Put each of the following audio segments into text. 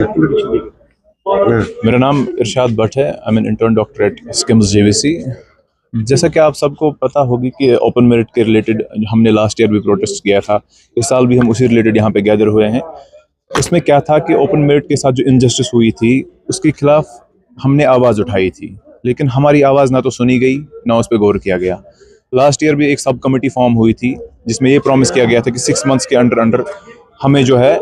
मेरा नाम इरशाद भट्ट है। I am an intern doctor at schemes JVC. जैसा कि आप सबको पता होगी कि ओपन मेरिट के रिलेटेड हमने लास्ट ईयर भी प्रोटेस्ट किया था, इस साल भी हम उसी रिलेटेड यहाँ पे गैदर हुए हैं। उसमें क्या था कि ओपन मेरिट के साथ जो इनजस्टिस हुई थी उसके खिलाफ हमने आवाज़ उठाई थी, लेकिन हमारी आवाज़ ना तो सुनी गई ना उस पर गौर किया गया। लास्ट ईयर भी एक सब कमेटी फॉर्म हुई थी जिसमें ये प्रॉमिस किया गया था कि 6 मंथ्स के अंडर अंडर हमें जो है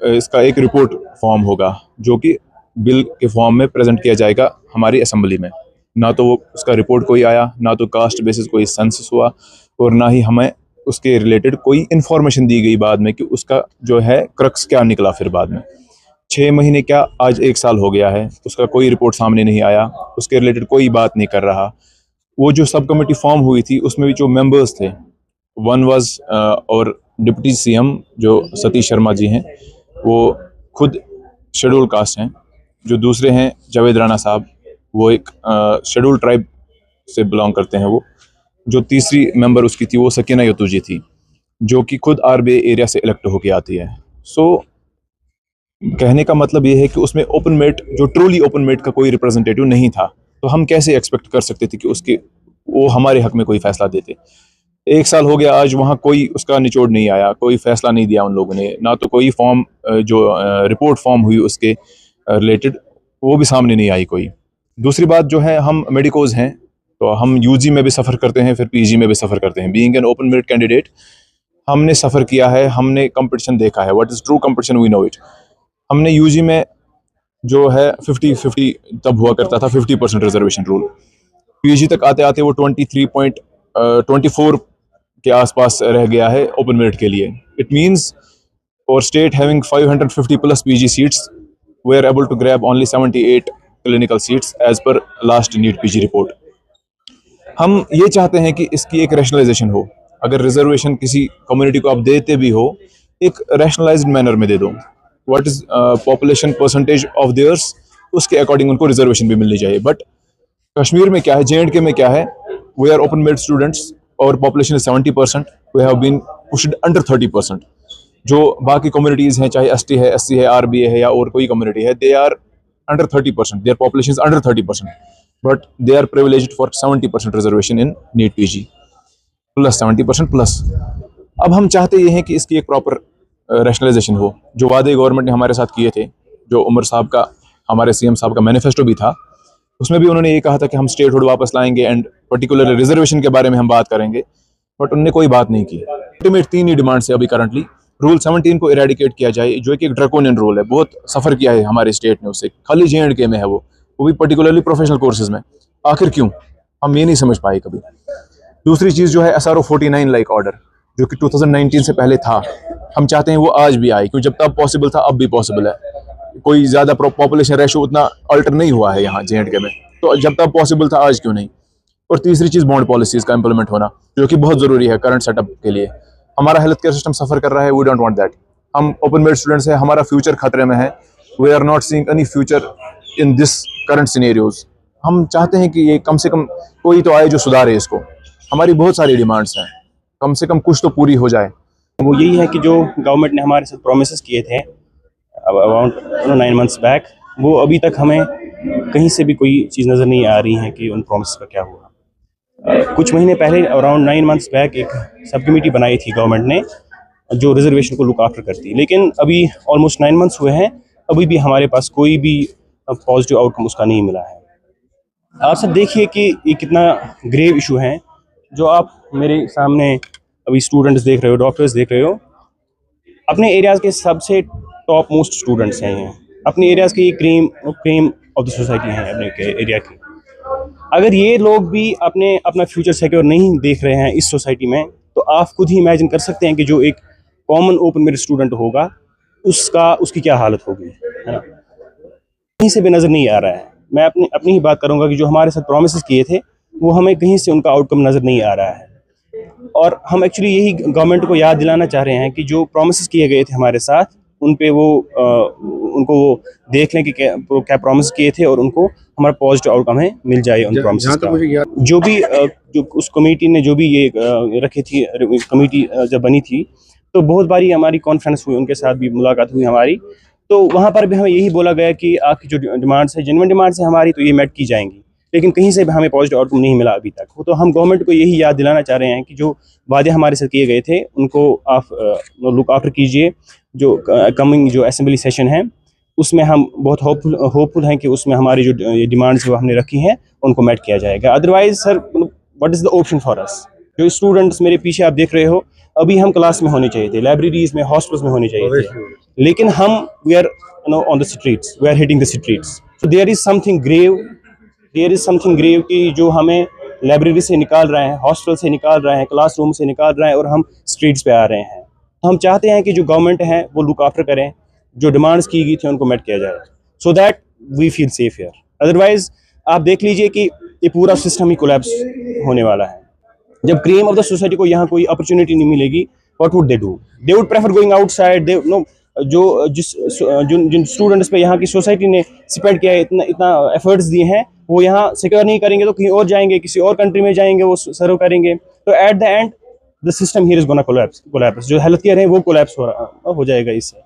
इसका एक रिपोर्ट फॉर्म होगा जो कि बिल के फॉर्म में प्रेजेंट किया जाएगा हमारी असेंबली में। ना तो वो उसका रिपोर्ट कोई आया, ना तो कास्ट बेसिस कोई सेंसस हुआ, और ना ही हमें उसके रिलेटेड कोई इन्फॉर्मेशन दी गई बाद में कि उसका जो है क्रक्स क्या निकला। फिर बाद में 6 महीने क्या आज 1 साल हो गया है, उसका कोई रिपोर्ट सामने नहीं आया, उसके रिलेटेड कोई बात नहीं कर रहा। वो जो सब कमेटी फॉर्म हुई थी उसमें भी जो मेंबर्स थे, वन वाज और डिप्टी सीएम जो सतीश शर्मा जी हैं, वो खुद शेड्यूल कास्ट हैं। जो दूसरे हैं जावेद राणा साहब, वो एक शेड्यूल ट्राइब से बिलोंग करते हैं। वो जो तीसरी मेंबर उसकी थी वो सकीना यतूजी थी, जो कि खुद आरबीए एरिया से इलेक्ट होके आती है। सो कहने का मतलब ये है कि उसमें ओपन मेरिट, जो ट्रूली ओपन मेरिट का कोई रिप्रेजेंटेटिव नहीं था, तो हम कैसे एक्सपेक्ट कर सकते थे कि वो हमारे हक में कोई फैसला देते। 1 साल हो गया आज, वहाँ कोई उसका निचोड़ नहीं आया, कोई फैसला नहीं दिया उन लोगों ने, ना तो कोई फॉर्म जो रिपोर्ट फॉर्म हुई उसके रिलेटेड वो भी सामने नहीं आई कोई। दूसरी बात जो है, हम मेडिकोज हैं तो हम यूजी में भी सफ़र करते हैं, फिर पीजी में भी सफ़र करते हैं। Being an open merit candidate हमने सफ़र किया है, हमने कंपटीशन देखा है। What is true competition, we know it. हमने यूजी में जो है 50-50 तब हुआ करता था, 50% रिजर्वेशन रूल। पीजी तक आते आते वो 23.24 के आसपास रह गया है ओपन मेरिट के लिए। It means for state having 550 plus PG seats, we are able to grab only 78 clinical seats as per last NEET PG report. हम ये चाहते हैं कि इसकी एक रैशनलाइजेशन हो। अगर रिजर्वेशन किसी कम्युनिटी को आप देते भी हो, एक रैशनलाइज्ड मैनर में दे दो। What is population percentage of theirs, उसके अकॉर्डिंग उनको रिजर्वेशन भी मिलनी चाहिए। बट कश्मीर में क्या है, JNK में क्या है, we are open merit students और population is 70%, we have been pushed under 30%। जो बाकी कम्युनिटीज़ हैं, चाहे ST है, SC है, RBA है या और कोई कम्युनिटी है, they are under 30%, their population is under 30%, but they are privileged for 70% reservation in NEET PG plus 70% plus. अब हम चाहते ये हैं कि इसकी एक प्रॉपर रैशनलाइजेशन हो। जो वादे गवर्नमेंट ने हमारे साथ किए थे, जो उमर साहब का, हमारे CM साहब का मैनिफेस्टो भी था, उसमें भी उन्होंने ये कहा था कि हम स्टेटहुड वापस लाएंगे एंड पर्टिकुलर रिजर्वेशन के बारे में हम बात करेंगे, बट उन्होंने कोई बात नहीं की। अल्टीमेट 3 ही डिमांड्स है अभी करंटली। रूल 17 को इरेडिकेट किया जाए, जो कि एक ड्रैकोनियन रूल है, बहुत सफ़र किया है हमारे स्टेट ने उससे, खाली JNK में है वो भी पर्टिकुलरली प्रोफेशनल कोर्सेज में। आखिर क्यों, हम ये नहीं समझ पाए कभी। दूसरी चीज़ जो है SRO 49 लाइक ऑर्डर, जो कि 2019 से पहले था, हम चाहते हैं वो आज भी आए, क्योंकि जब तब पॉसिबल था अब भी पॉसिबल है। कोई ज़्यादा पॉपुलेशन रेशो उतना अल्टर नहीं हुआ है यहाँ JNK में, तो जब तब पॉसिबल था आज क्यों नहीं। और तीसरी चीज़ बॉन्ड पॉलिसीज़ का इंप्लीमेंट होना, जो कि बहुत ज़रूरी है करंट सेटअप के लिए। हमारा हेल्थ केयर सिस्टम सफ़र कर रहा है, वी डोंट वांट दैट। हम ओपन मेरिट स्टूडेंट्स हैं, हमारा फ्यूचर खतरे में है। We are not seeing any future in this current scenarios. हम चाहते हैं कि ये कम से कम कोई तो आए जो सुधारे इसको। हमारी बहुत सारी डिमांड्स हैं, कम से कम कुछ तो पूरी हो जाए। वो यही है कि जो गवर्नमेंट ने हमारे साथ प्रोमिस किए थे अराउंड 9 मंथ्स बैक, वो अभी तक हमें कहीं से भी कोई चीज़ नज़र नहीं आ रही है कि उन प्रोमिस का क्या हुआ। कुछ महीने पहले अराउंड 9 मंथ्स बैक एक सब कमेटी बनाई थी गवर्नमेंट ने, जो रिजर्वेशन को लुक आफ्टर करती, लेकिन अभी ऑलमोस्ट 9 मंथ्स हुए हैं, अभी भी हमारे पास कोई भी पॉजिटिव आउटकम उसका नहीं मिला है। आप सब देखिए कि ये कितना ग्रेव इशू है। जो आप मेरे सामने अभी स्टूडेंट्स देख रहे हो, डॉक्टर्स देख रहे हो, अपने एरियाज़ के सबसे टॉप मोस्ट स्टूडेंट्स हैं ये। अपने एरियाज़ के ये क्रीम ऑफ द सोसाइटी हैं अपने एरिया की। अगर ये लोग भी अपना फ्यूचर सिक्योर नहीं देख रहे हैं इस सोसाइटी में, तो आप खुद ही इमेजिन कर सकते हैं कि जो एक कॉमन ओपन मेरिट स्टूडेंट होगा उसकी क्या हालत होगी, है ना। कहीं से भी नज़र नहीं आ रहा है। मैं अपनी ही बात करूंगा कि जो हमारे साथ प्रोमिस किए थे वो हमें कहीं से उनका आउटकम नज़र नहीं आ रहा है। और हम एक्चुअली यही गवर्नमेंट को याद दिलाना चाह रहे हैं कि जो प्रोमिस किए गए थे हमारे साथ, उन पे उनको वो देख लें कि क्या प्रॉमिस किए थे और उनको हमारा पॉजिटिव आउटकम है मिल जाए उन प्रॉमिस का। जो भी जो उस कमेटी ने जो भी ये रखी थी, कमेटी जब बनी थी, तो बहुत बारी हमारी कॉन्फ्रेंस हुई, उनके साथ भी मुलाकात हुई हमारी। तो वहाँ पर भी हमें यही बोला गया कि आपकी जो डिमांड्स है, जेन्युइन डिमांड्स है हमारी, तो ये मेट की जाएंगी, लेकिन कहीं से भी हमें पॉजिटिव आउटकम नहीं मिला अभी तक। तो हम गवर्नमेंट को यही याद दिलाना चाह रहे हैं कि जो वादे हमारे साथ किए गए थे उनको आप लुक आफ्टर कीजिए। जो कमिंग जो असेंबली सेशन है उसमें हम बहुत होपफुल हैं कि उसमें हमारी जो डिमांड्स वो हमने रखी हैं उनको मेट किया जाएगा। Otherwise sir, what is the option for us? जो स्टूडेंट्स मेरे पीछे आप देख रहे हो, अभी हम क्लास में होने चाहिए थे, लाइब्रेरीज में, हॉस्टल्स में होने चाहिए थे, लेकिन हम we are on the streets, we are hitting the streets. So there is something grave कि जो हमें लाइब्रेरी से निकाल रहे हैं, हॉस्टल से निकाल रहे हैं, क्लासरूम से निकाल रहे हैं और हम स्ट्रीट्स पे आ रहे हैं। तो हम चाहते हैं कि जो गवर्नमेंट है वो लुक आफ्टर करें, जो डिमांड्स की गई थी उनको मेट किया जाए, so that we feel safe here. Otherwise आप देख लीजिए कि ये पूरा सिस्टम ही कोलैप्स होने वाला है। जब क्रीम ऑफ द सोसाइटी को यहाँ कोई अपॉर्चुनिटी नहीं मिलेगी, what would they do? They would prefer going outside. They know जिन स्टूडेंट्स पे यहाँ की सोसाइटी ने स्पेंड किया है, इतना एफर्ट्स दिए हैं, वो यहाँ सिक्योर नहीं करेंगे तो कहीं और जाएंगे, किसी और कंट्री में जाएंगे, वो सर्व करेंगे। तो at the end the system here is gonna collapse. जो हेल्थ केयर है वो कोलैप्स हो जाएगा इससे।